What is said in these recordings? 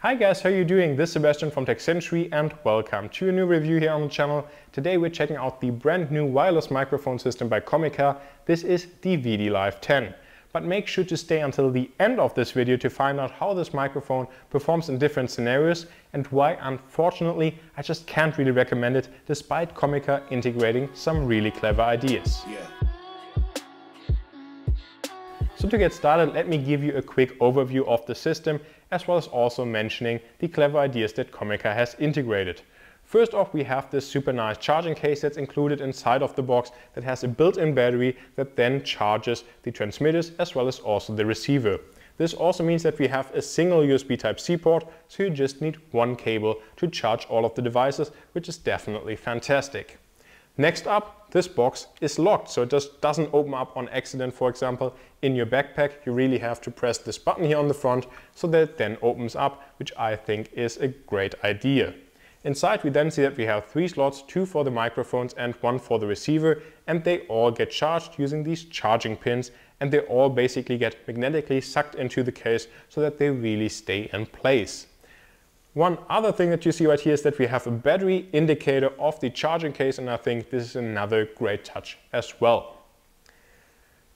Hi guys, how are you doing? This is Sebastian from TechCentury and welcome to a new review here on the channel. Today we're checking out the brand new wireless microphone system by Comica. This is the VDLive 10. But make sure to stay until the end of this video to find out how this microphone performs in different scenarios and why, unfortunately, I just can't really recommend it despite Comica integrating some really clever ideas. So to get started, let me give you a quick overview of the system, as well as also mentioning the clever ideas that Comica has integrated. First off, we have this super nice charging case that's included inside of the box that has a built-in battery that then charges the transmitters as well as also the receiver. This also means that we have a single USB Type-C port, so you just need one cable to charge all of the devices, which is definitely fantastic. Next up, this box is locked, so it just doesn't open up on accident, for example, in your backpack. You really have to press this button here on the front so that it then opens up, which I think is a great idea. Inside we then see that we have 3 slots, 2 for the microphones and 1 for the receiver, and they all get charged using these charging pins, and they all basically get magnetically sucked into the case so that they really stay in place. One other thing that you see right here is that we have a battery indicator of the charging case, and I think this is another great touch as well.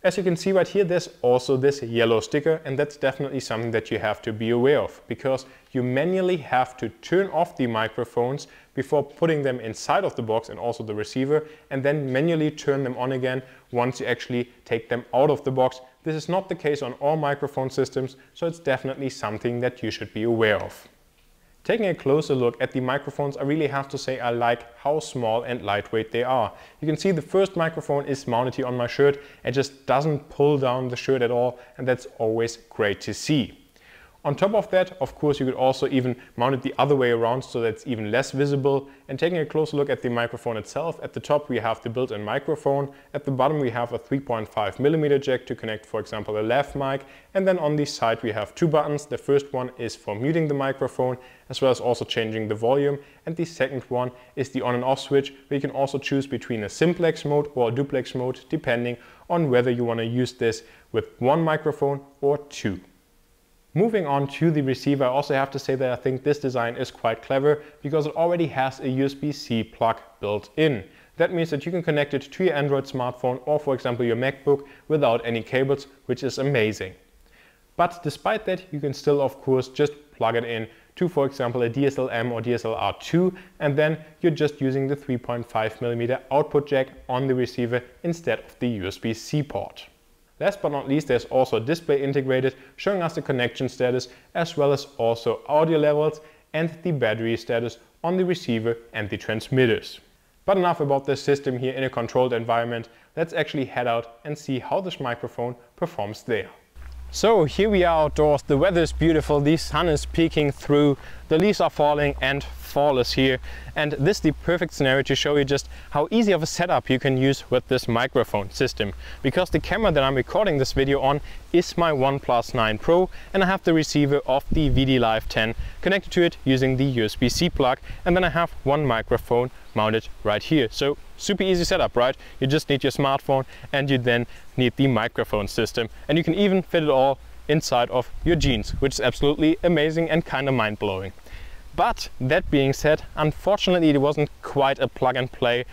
As you can see right here, there's also this yellow sticker, and that's definitely something that you have to be aware of, because you manually have to turn off the microphones before putting them inside of the box and also the receiver, and then manually turn them on again once you actually take them out of the box. This is not the case on all microphone systems, so it's definitely something that you should be aware of. Taking a closer look at the microphones, I really have to say I like how small and lightweight they are. You can see the first microphone is mounted here on my shirt. It just doesn't pull down the shirt at all, and that's always great to see. On top of that, of course, you could also even mount it the other way around so that it's even less visible. And taking a closer look at the microphone itself, at the top we have the built-in microphone. At the bottom we have a 3.5mm jack to connect, for example, a lav mic. And then on the side we have 2 buttons. The first one is for muting the microphone, as well as also changing the volume. And the second one is the on and off switch, where you can also choose between a simplex mode or a duplex mode, depending on whether you want to use this with 1 microphone or 2. Moving on to the receiver, I also have to say that I think this design is quite clever because it already has a USB-C plug built in. That means that you can connect it to your Android smartphone or, for example, your MacBook without any cables, which is amazing. But despite that, you can still, of course, just plug it in to, for example, a DSLM or DSLR2, and then you're just using the 3.5mm output jack on the receiver instead of the USB-C port. Last but not least, there's also a display integrated showing us the connection status, as well as also audio levels and the battery status on the receiver and the transmitters. But enough about this system here in a controlled environment. Let's actually head out and see how this microphone performs there. So here we are outdoors, the weather is beautiful, the sun is peeking through, the leaves are falling and fall is here, and this is the perfect scenario to show you just how easy of a setup you can use with this microphone system, because the camera that I'm recording this video on is my OnePlus 9 Pro, and I have the receiver of the VDLive 10 connected to it using the USB-C plug, and then I have one microphone mounted right here. So super easy setup, right? You just need your smartphone and you then need the microphone system, and you can even fit it all inside of your jeans, which is absolutely amazing and kind of mind-blowing. But that being said, unfortunately it wasn't quite a plug and play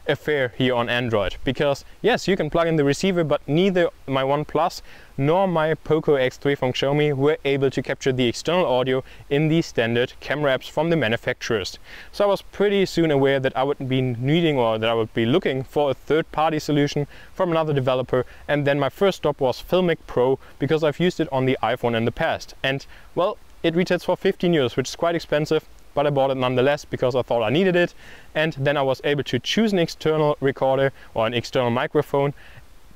affair here on Android, because yes, you can plug in the receiver, but neither my OnePlus nor my Poco X3 from Xiaomi were able to capture the external audio in the standard camera apps from the manufacturers. So I was pretty soon aware that I would be needing, or that I would be looking for, a third-party solution from another developer, and then my first stop was Filmic Pro, because I've used it on the iPhone in the past, and well, it retails for 15 euros, which is quite expensive, but I bought it nonetheless because I thought I needed it. And then I was able to choose an external recorder or an external microphone,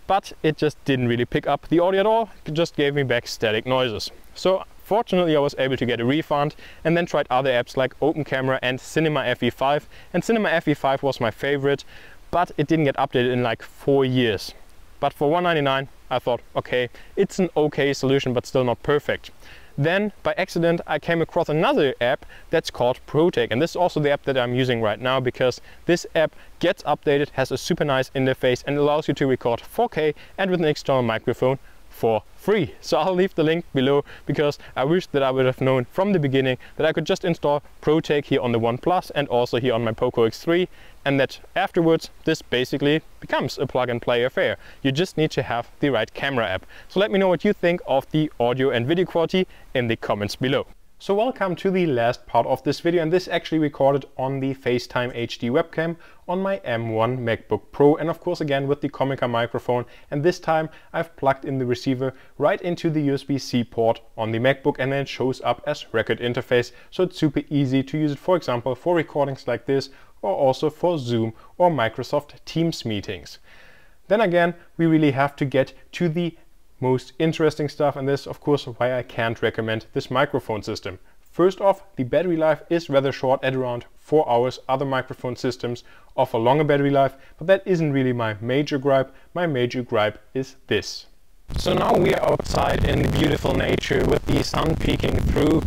but it just didn't really pick up the audio at all. It just gave me back static noises. So fortunately I was able to get a refund, and then tried other apps like Open Camera and Cinema FE5. And Cinema FE5 was my favorite, but it didn't get updated in like 4 years. But for $199 I thought, okay, it's an okay solution, but still not perfect. Then by accident I came across another app that's called Protake, and this is also the app that I'm using right now, because this app gets updated, has a super nice interface and allows you to record 4K and with an external microphone for free. So I'll leave the link below, because I wish that I would have known from the beginning that I could just install Protake here on the OnePlus and also here on my Poco X3, and that afterwards this basically becomes a plug and play affair. You just need to have the right camera app. So let me know what you think of the audio and video quality in the comments below. So welcome to the last part of this video, and this actually recorded on the FaceTime HD webcam on my M1 MacBook Pro, and of course again with the Comica microphone, and this time I've plugged in the receiver right into the USB-C port on the MacBook, and then it shows up as record interface, so it's super easy to use it, for example for recordings like this, or also for Zoom or Microsoft Teams meetings. Then again, we really have to get to the most interesting stuff, and this is of course why I can't recommend this microphone system. First off, the battery life is rather short at around 4 hours. Other microphone systems offer longer battery life, but that isn't really my major gripe. My major gripe is this. So now we are outside in the beautiful nature with the sun peeking through.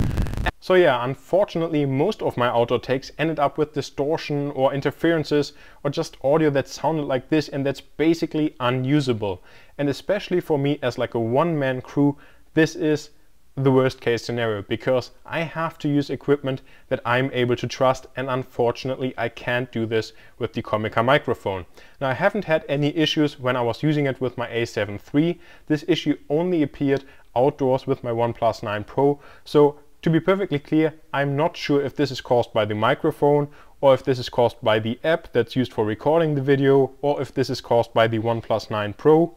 So yeah, unfortunately most of my outdoor takes ended up with distortion or interferences or just audio that sounded like this, and that's basically unusable. And especially for me as like a one-man crew, this is the worst case scenario, because I have to use equipment that I'm able to trust, and unfortunately I can't do this with the Comica microphone. Now, I haven't had any issues when I was using it with my A7 III. This issue only appeared outdoors with my OnePlus 9 Pro. So to be perfectly clear, I'm not sure if this is caused by the microphone, or if this is caused by the app that's used for recording the video, or if this is caused by the OnePlus 9 Pro.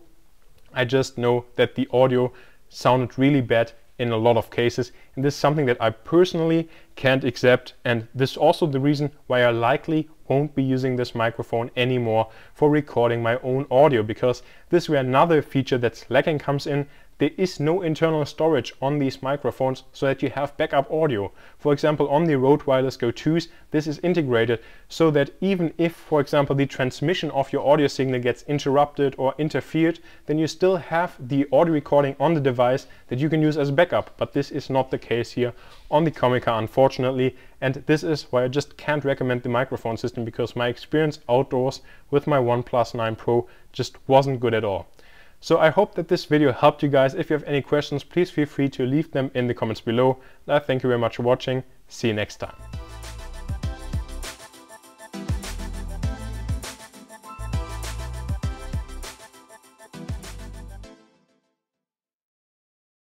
I just know that the audio sounded really bad in a lot of cases, and this is something that I personally can't accept, and this is also the reason why I likely won't be using this microphone anymore for recording my own audio, because this is where another feature that's lacking comes in. There is no internal storage on these microphones so that you have backup audio. For example, on the Rode Wireless Go 2s, this is integrated so that even if, for example, the transmission of your audio signal gets interrupted or interfered, then you still have the audio recording on the device that you can use as backup. But this is not the case here on the Comica, unfortunately. And this is why I just can't recommend the microphone system, because my experience outdoors with my OnePlus 9 Pro just wasn't good at all. So I hope that this video helped you guys. If you have any questions, please feel free to leave them in the comments below. Thank you very much for watching. See you next time.